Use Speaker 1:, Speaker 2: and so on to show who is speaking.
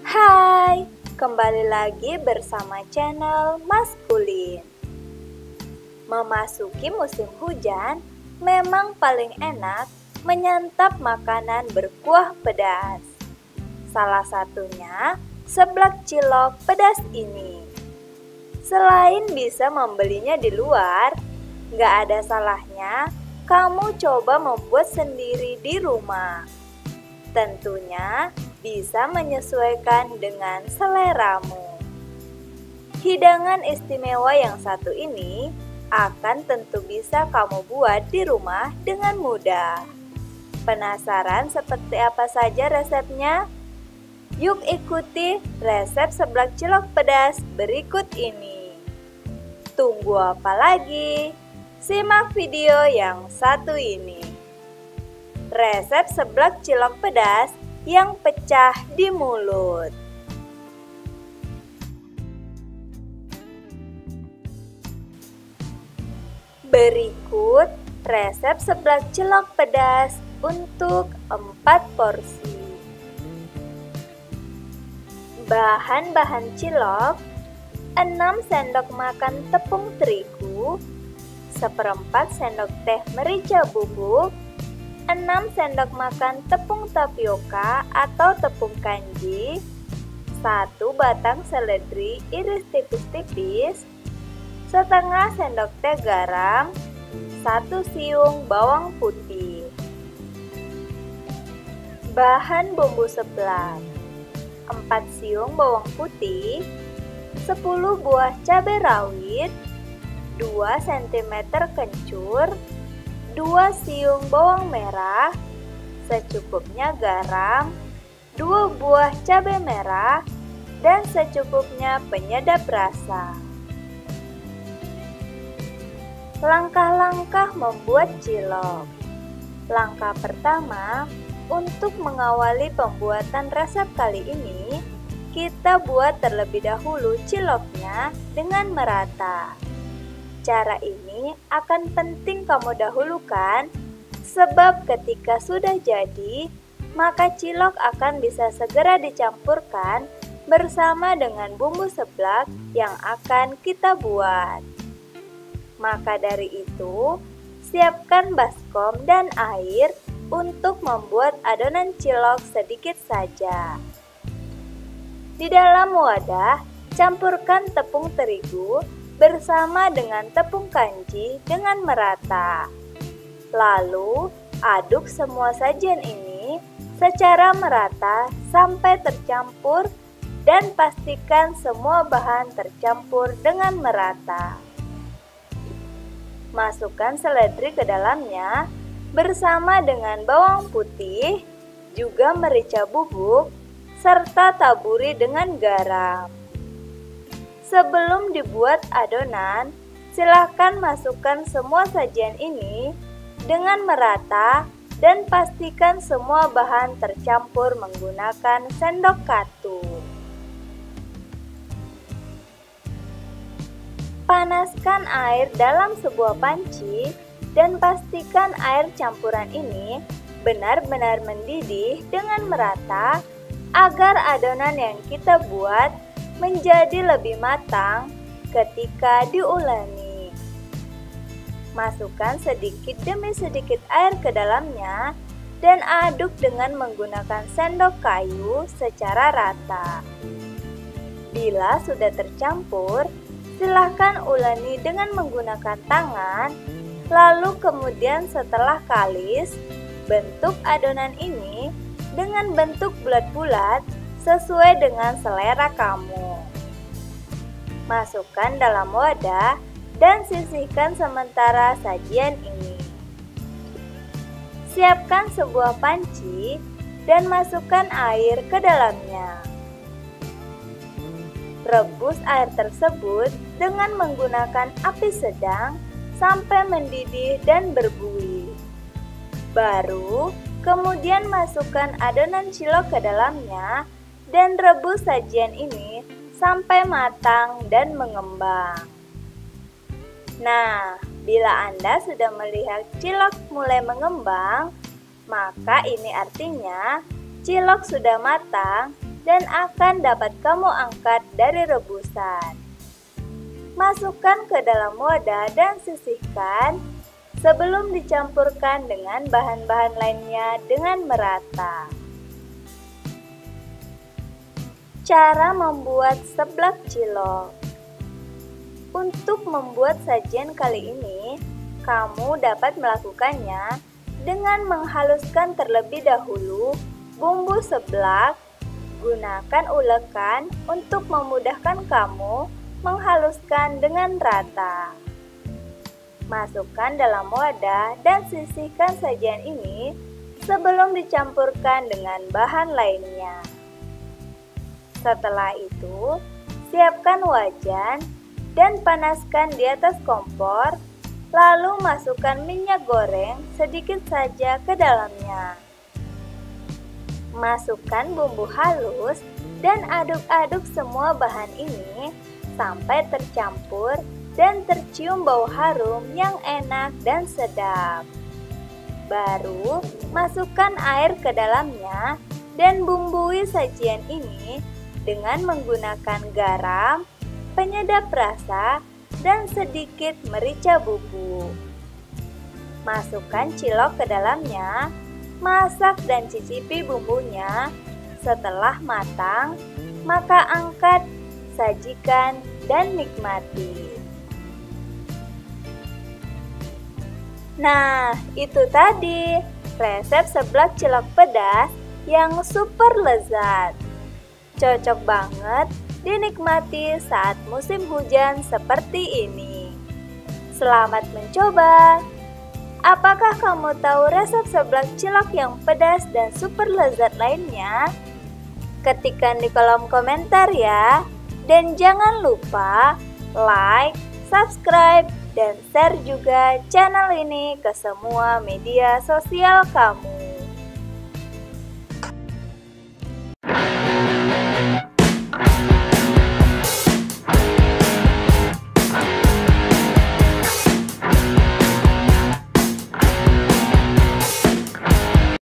Speaker 1: Hai, kembali lagi bersama channel Maskulin. Memasuki musim hujan, memang paling enak menyantap makanan berkuah pedas. Salah satunya seblak cilok pedas ini. Selain bisa membelinya di luar, nggak ada salahnya kamu coba membuat sendiri di rumah. Tentunya bisa menyesuaikan dengan seleramu. Hidangan istimewa yang satu ini akan tentu bisa kamu buat di rumah dengan mudah. Penasaran seperti apa saja resepnya? Yuk ikuti resep seblak cilok pedas berikut ini. Tunggu apa lagi? Simak video yang satu ini. Resep seblak cilok pedas yang pecah di mulut. Berikut resep seblak cilok pedas untuk 4 porsi. Bahan-bahan cilok: 6 sendok makan tepung terigu, 1/4 sendok teh merica bubuk, 6 sendok makan tepung tapioka atau tepung kanji, 1 batang seledri iris tipis-tipis, setengah sendok teh garam, 1 siung bawang putih. Bahan bumbu seblak: 4 siung bawang putih, 10 buah cabai rawit, 2 cm kencur, 2 siung bawang merah, secukupnya garam, 2 buah cabai merah, dan secukupnya penyedap rasa. Langkah-langkah membuat cilok. Langkah pertama, untuk mengawali pembuatan resep kali ini, kita buat terlebih dahulu ciloknya dengan merata. Cara ini akan penting kamu dahulukan, sebab ketika sudah jadi, maka cilok akan bisa segera dicampurkan bersama dengan bumbu seblak yang akan kita buat. Maka dari itu, siapkan baskom dan air untuk membuat adonan cilok sedikit saja. Di dalam wadah, campurkan tepung terigu bersama dengan tepung kanji dengan merata. Lalu, aduk semua sajian ini secara merata sampai tercampur dan pastikan semua bahan tercampur dengan merata. Masukkan seledri ke dalamnya bersama dengan bawang putih, juga merica bubuk, serta taburi dengan garam. Sebelum dibuat adonan, silakan masukkan semua sajian ini dengan merata dan pastikan semua bahan tercampur menggunakan sendok katup. Panaskan air dalam sebuah panci dan pastikan air campuran ini benar-benar mendidih dengan merata agar adonan yang kita buat menjadi lebih matang ketika diuleni. Masukkan sedikit demi sedikit air ke dalamnya dan aduk dengan menggunakan sendok kayu secara rata. Bila sudah tercampur, silahkan uleni dengan menggunakan tangan, lalu kemudian setelah kalis, bentuk adonan ini dengan bentuk bulat-bulat sesuai dengan selera kamu. Masukkan dalam wadah dan sisihkan sementara sajian ini. Siapkan sebuah panci dan masukkan air ke dalamnya. Rebus air tersebut dengan menggunakan api sedang sampai mendidih dan berbuih. Baru kemudian masukkan adonan cilok ke dalamnya dan rebus sajian ini sampai matang dan mengembang. Nah, bila Anda sudah melihat cilok mulai mengembang, maka ini artinya cilok sudah matang dan akan dapat kamu angkat dari rebusan. Masukkan ke dalam wadah dan sisihkan sebelum dicampurkan dengan bahan-bahan lainnya dengan merata. Cara membuat seblak cilok. Untuk membuat sajian kali ini, kamu dapat melakukannya dengan menghaluskan terlebih dahulu bumbu seblak. Gunakan ulekan untuk memudahkan kamu menghaluskan dengan rata. Masukkan dalam wadah dan sisihkan sajian ini sebelum dicampurkan dengan bahan lainnya. Setelah itu, siapkan wajan dan panaskan di atas kompor, lalu masukkan minyak goreng sedikit saja ke dalamnya. Masukkan bumbu halus dan aduk-aduk semua bahan ini sampai tercampur dan tercium bau harum yang enak dan sedap. Baru masukkan air ke dalamnya dan bumbui sajian ini dengan menggunakan garam, penyedap rasa, dan sedikit merica bubuk. Masukkan cilok ke dalamnya, masak dan cicipi bumbunya. Setelah matang, maka angkat, sajikan, dan nikmati. Nah, itu tadi resep seblak cilok pedas yang super lezat. Cocok banget dinikmati saat musim hujan seperti ini. Selamat mencoba! Apakah kamu tahu resep seblak cilok yang pedas dan super lezat lainnya? Ketikkan di kolom komentar ya. Dan jangan lupa like, subscribe, dan share juga channel ini ke semua media sosial kamu.